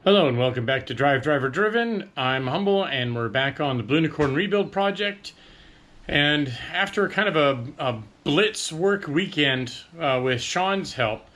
Hello and welcome back to DriveDriverDriven. I'm Humble and we're back on the Blunicorn rebuild project. And after kind of a blitz work weekend with Sean's help,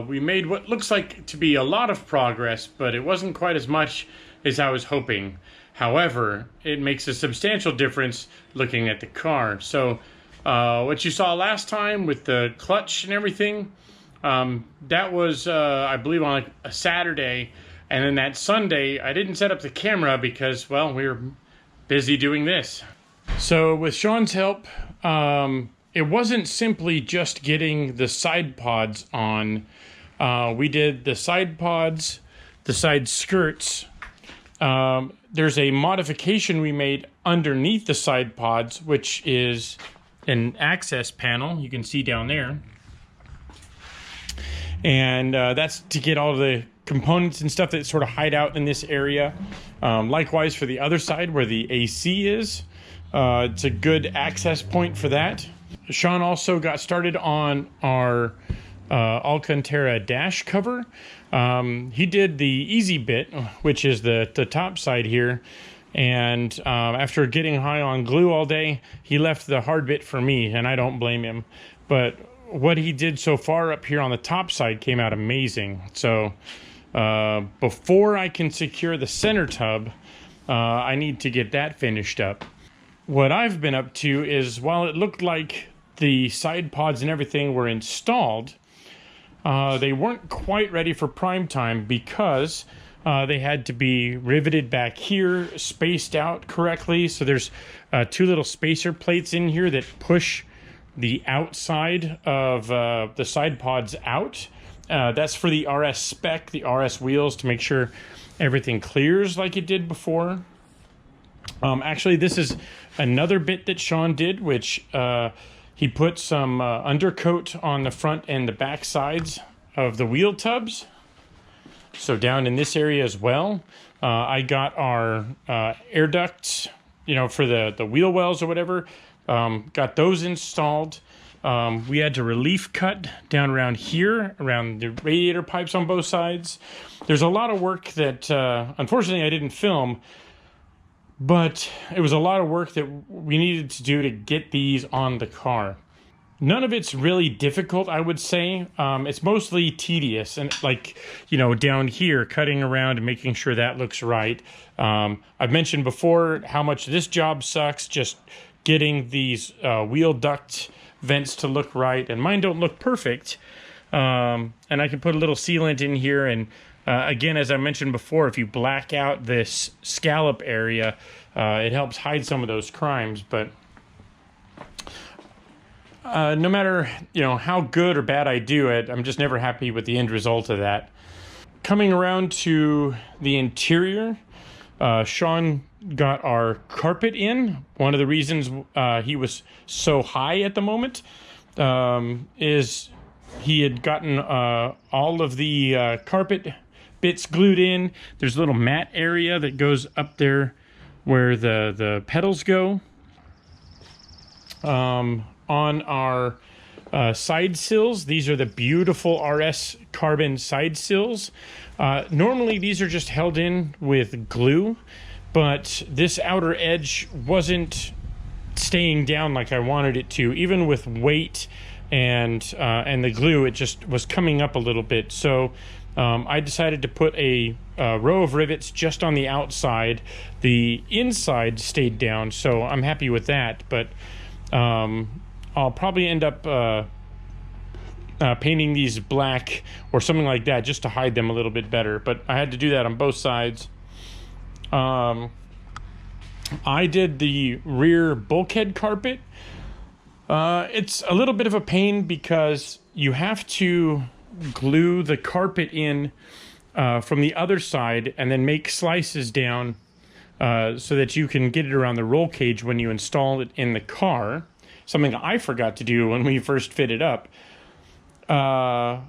we made what looks like to be a lot of progress, but it wasn't quite as much as I was hoping. However, it makes a substantial difference looking at the car. So what you saw last time with the clutch and everything, that was, I believe, on like a Saturday. And then that Sunday, I didn't set up the camera because, well, we were busy doing this. So with Sean's help, it wasn't simply just getting the side pods on. We did the side pods, the side skirts. There's a modification we made underneath the side pods, which is an access panel. You can see down there. And that's to get all the components and stuff that sort of hide out in this area. Likewise for the other side where the AC is. It's a good access point for that. Sean also got started on our Alcantara dash cover. He did the easy bit, which is the top side here. And after getting high on glue all day, he left the hard bit for me, and I don't blame him. But what he did so far up here on the top side came out amazing. So before I can secure the center tub, I need to get that finished up. What I've been up to is, while it looked like the side pods and everything were installed, they weren't quite ready for prime time because they had to be riveted back here, spaced out correctly. So there's two little spacer plates in here that push the outside of the side pods out. That's for the RS spec, the RS wheels, to make sure everything clears like it did before. Actually, this is another bit that Sean did, which he put some undercoat on the front and the back sides of the wheel tubs. So down in this area as well. I got our air ducts, for the wheel wells or whatever. Got those installed. We had to relief cut down around here, around the radiator pipes on both sides. There's a lot of work that, unfortunately, I didn't film, but it was a lot of work that we needed to do to get these on the car. None of it's really difficult, I would say. It's mostly tedious, and down here, cutting around and making sure that looks right. I've mentioned before how much this job sucks, just getting these wheel duct vents to look right, and mine don't look perfect. And I can put a little sealant in here, and again, as I mentioned before, if you black out this scallop area, it helps hide some of those crimes. But no matter how good or bad I do it, I'm just never happy with the end result of that. Coming around to the interior, Sean got our carpet in. One of the reasons he was so high at the moment is he had gotten all of the carpet bits glued in. There's a little mat area that goes up there where the pedals go. On our side sills, these are the beautiful RS carbon side sills. Normally these are just held in with glue, but this outer edge wasn't staying down like I wanted it to. Even with weight and the glue, it just was coming up a little bit. So I decided to put a row of rivets just on the outside. The inside stayed down, so I'm happy with that. But I'll probably end up painting these black or something like that just to hide them a little bit better. But I had to do that on both sides. I did the rear bulkhead carpet. It's a little bit of a pain because you have to glue the carpet in from the other side and then make slices down so that you can get it around the roll cage when you install it in the car. Something I forgot to do when we first fit it up. But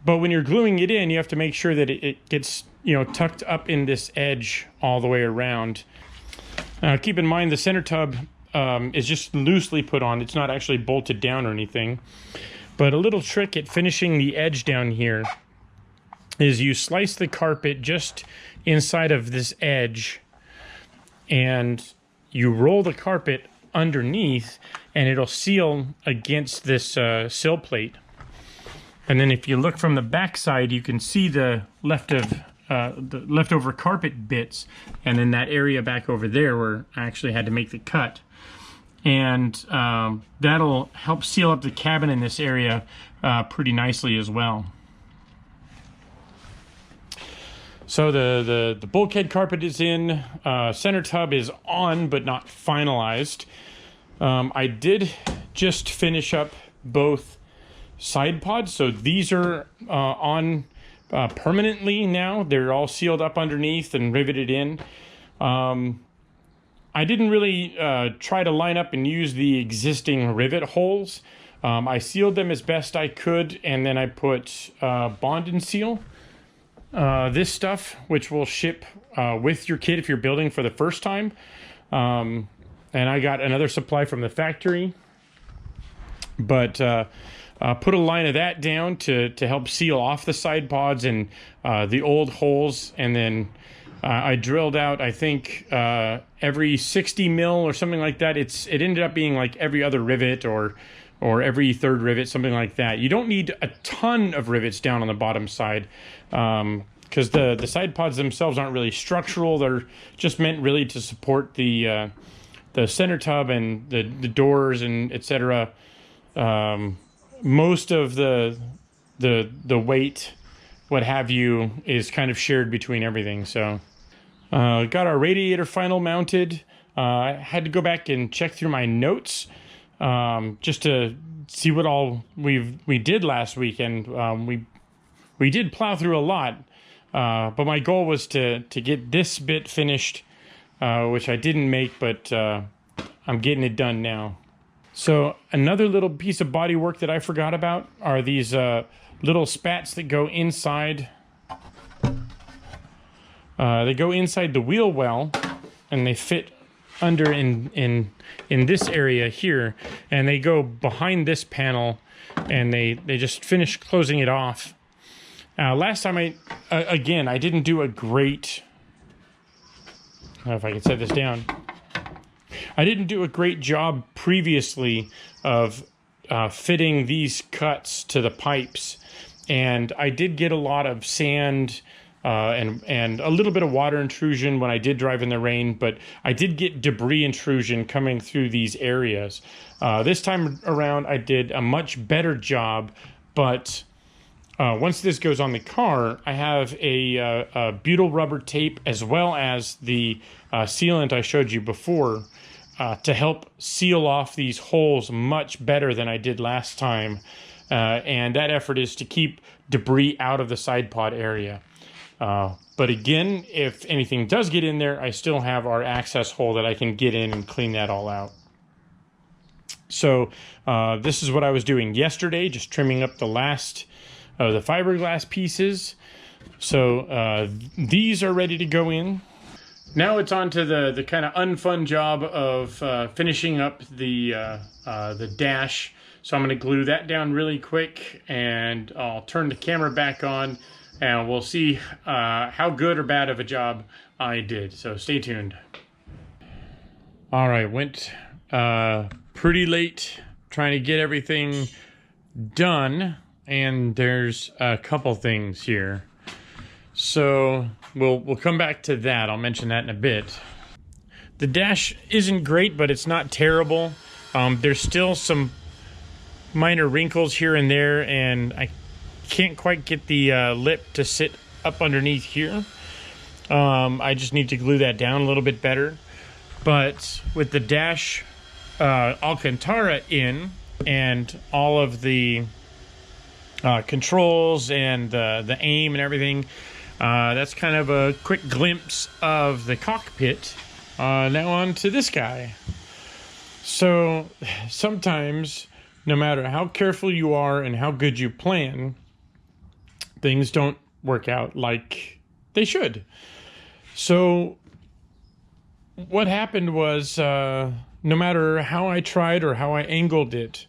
when you're gluing it in, you have to make sure that it gets, tucked up in this edge all the way around. Keep in mind the center tub is just loosely put on. It's not actually bolted down or anything. But a little trick at finishing the edge down here is you slice the carpet just inside of this edge, and you roll the carpet underneath, and it'll seal against this sill plate. And then if you look from the back side, you can see the leftover carpet bits, and then that area back over there where I actually had to make the cut. And that'll help seal up the cabin in this area pretty nicely as well. So the bulkhead carpet is in, center tub is on but not finalized. I did just finish up both side pods, so these are on permanently now. They're all sealed up underneath and riveted in. I didn't really try to line up and use the existing rivet holes. I sealed them as best I could, and then I put bond and seal. This stuff, which will ship with your kit if you're building for the first time. And I got another supply from the factory. But put a line of that down to help seal off the side pods and the old holes. And then I drilled out, I think, every 60 mil or something like that. It ended up being like every other rivet or every third rivet, something like that. You don't need a ton of rivets down on the bottom side, because the side pods themselves aren't really structural. They're just meant really to support the center tub and the doors and etc. Most of the weight, what have you, is kind of shared between everything. So got our radiator final mounted. I had to go back and check through my notes just to see what all we did last weekend. We did plow through a lot, but my goal was to get this bit finished, which I didn't make, but I'm getting it done now. So another little piece of body work that I forgot about are these little spats that go inside. They go inside the wheel well, and they fit under in this area here, and they go behind this panel, and they just finish closing it off. Last time I didn't do a great, I don't know if I can set this down. I didn't do a great job previously of fitting these cuts to the pipes, and I did get a lot of sand and a little bit of water intrusion when I did drive in the rain, but I did get debris intrusion coming through these areas. This time around, I did a much better job, but once this goes on the car, I have a butyl rubber tape as well as the sealant I showed you before to help seal off these holes much better than I did last time. And that effort is to keep debris out of the side pod area. But again, if anything does get in there, I still have our access hole that I can get in and clean that all out. So this is what I was doing yesterday, just trimming up the last of the fiberglass pieces. So these are ready to go in. Now it's on to the kind of unfun job of finishing up the dash. So I'm going to glue that down really quick, and I'll turn the camera back on, and we'll see how good or bad of a job I did. So stay tuned. All right, went pretty late trying to get everything done, and there's a couple things here. So we'll come back to that. I'll mention that in a bit. The dash isn't great, but it's not terrible. There's still some minor wrinkles here and there, and I can't quite get the lip to sit up underneath here. I just need to glue that down a little bit better. But with the dash Alcantara in, and all of the controls and the aim and everything, that's kind of a quick glimpse of the cockpit. Now on to this guy. So sometimes, no matter how careful you are and how good you plan, things don't work out like they should. So what happened was, no matter how I tried or how I angled it,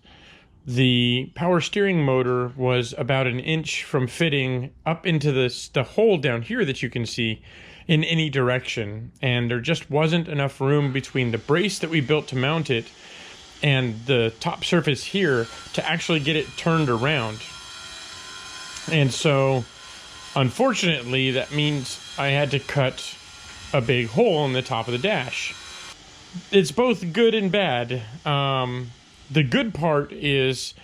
the power steering motor was about an inch from fitting up into the hole down here that you can see in any direction. And there just wasn't enough room between the brace that we built to mount it and the top surface here to actually get it turned around. And so, unfortunately, that means I had to cut a big hole in the top of the dash. It's both good and bad. The good part is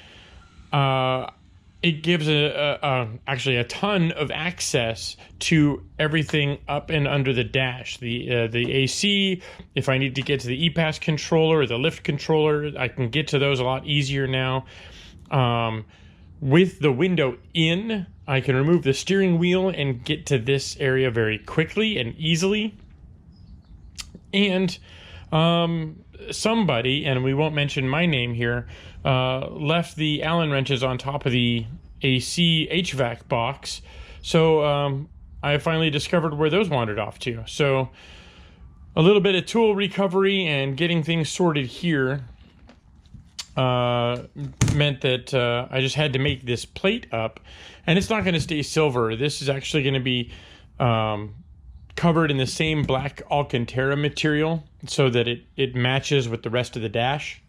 it gives actually a ton of access to everything up and under the dash. The AC, if I need to get to the EPAS controller or the lift controller, I can get to those a lot easier now. With the window in, I can remove the steering wheel and get to this area very quickly and easily. And somebody, and we won't mention my name here, left the Allen wrenches on top of the AC HVAC box. So I finally discovered where those wandered off to. So a little bit of tool recovery and getting things sorted here meant that I just had to make this plate up, and it's not going to stay silver. This is actually going to be covered in the same black Alcantara material so that it matches with the rest of the dash,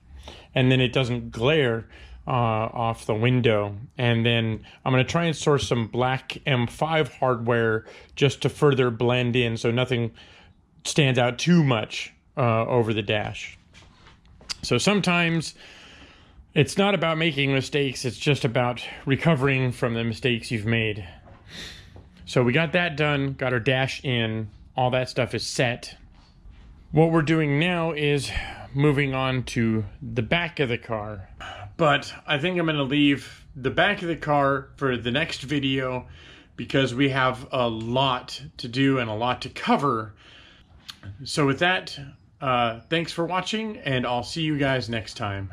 and then it doesn't glare off the window. And then I'm going to try and source some black M5 hardware just to further blend in so nothing stands out too much over the dash. So sometimes it's not about making mistakes, it's just about recovering from the mistakes you've made. So we got that done, got our dash in, all that stuff is set. What we're doing now is moving on to the back of the car. But I think I'm going to leave the back of the car for the next video because we have a lot to do and a lot to cover. So with that, thanks for watching, and I'll see you guys next time.